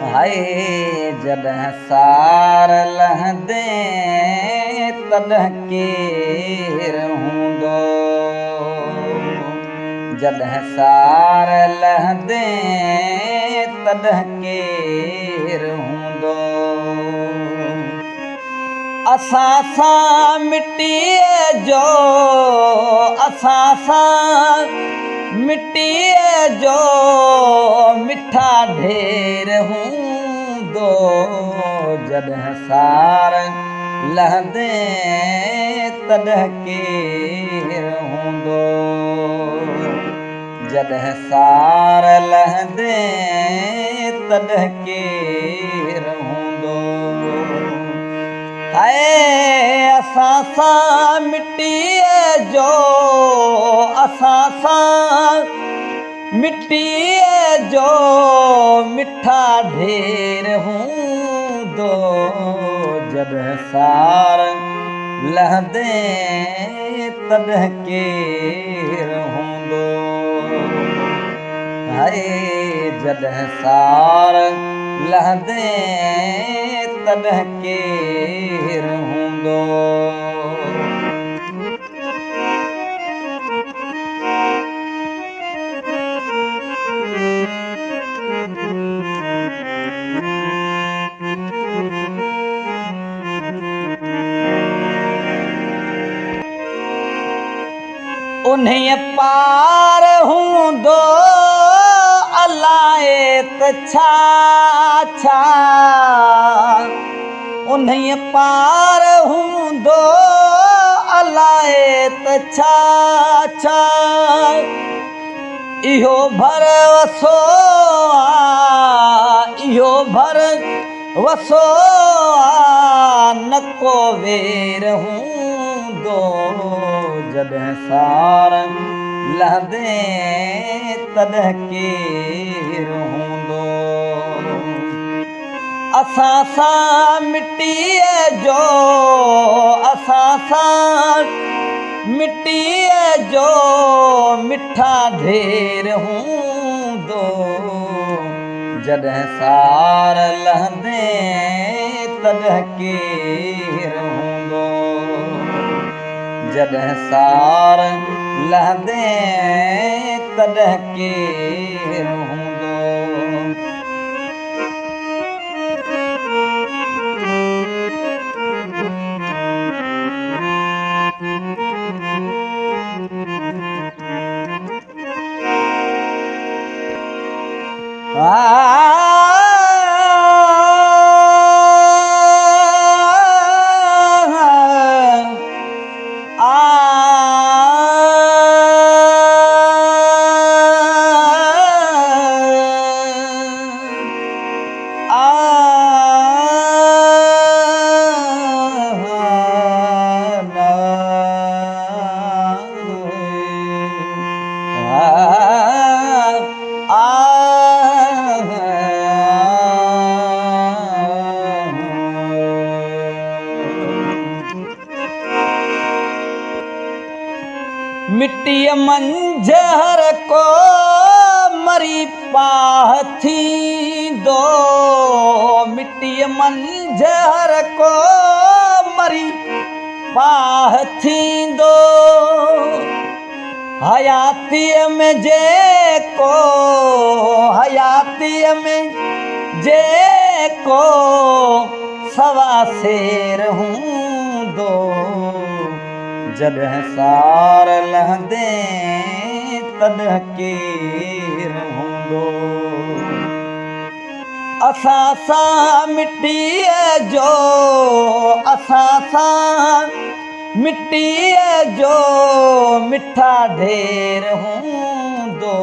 हाय जॾहिं सार लहंदे तॾहिं केरु हूंदो। जॾहिं सार लहंदे तॾहिं केरु हूंदो। असां सां मिटीअ जो असां सां मिटीअ जो मिठा ढेर हूंदो। जॾहिं सार लहंदे तॾहिं केरु हूंदो। जॾहिं सार लहंदे तॾहिं केरु हूंदो। हाय असां सां मिटीअ जो असां सां मिटीअ जो मिठा ढेर हूंदो। जॾहिं सार लहंदे तॾहिं केरु हूंदो। हाय जॾहिं सार लहंदे तॾहिं केरु हूंदो। उन्हीअ पार हूंदो अलाए त छा छा। उन्हीअ पार हूंदो अलाए त छा छा। इहो भरवसो आहे इहो भरवसो आहे न को वेर हूंदो। जॾहिं सार लहंदे तॾहिं केरु हूंदो। असां सां मिटीअ जो असां सां मिटीअ जो मिठा ढेर हूंदो। जॾहिं सार लहंदे तॾहिं केरु हूंदो। जॾहिं सार लहंदे तॾहिं केरु हूंदो। मिटीअ मंझि हर को मरी पाह थींदो। मिटीअ मंझि हर को मरी पाह थींदो। हयातीअ में जेको हयातीअ में जेको सवा सेर हूंदो। जॾहिं सार लहंदे तॾहिं केरु हूंदो। असां सां मिटीअ जो असां सां मिटीअ जो मिठा ढेर हूंदो।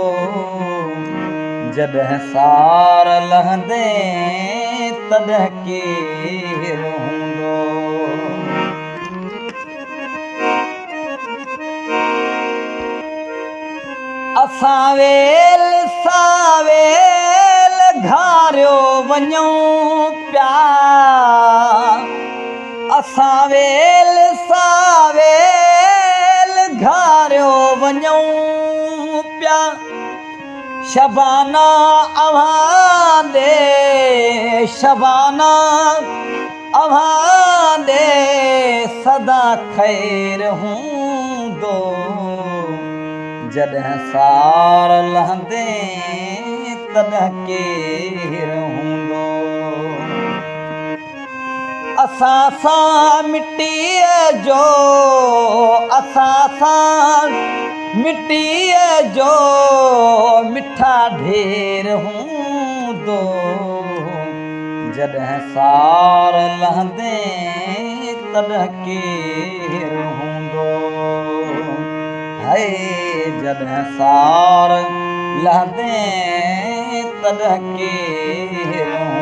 जॾहिं सार लहंदे तॾहिं केरु हूंदो। असां वेल सावेल घारियो वञूं पिया। असां वेल सावेल घारियो वञूं पिया। शबाना अव्हां ॾे शबाना अव्हां दे सदा ख़ैर हूंदो जॾहिं सार लहंदे तॾहिं केरु हूंदो असां सां मिटीअ जो असां सां मिटीअ जो मिठा ढेर हूंदो जॾहिं सार लहंदे तॾहिं केरु हूंदो हाय जॾहिं सार लहंदे तॾहिं केरु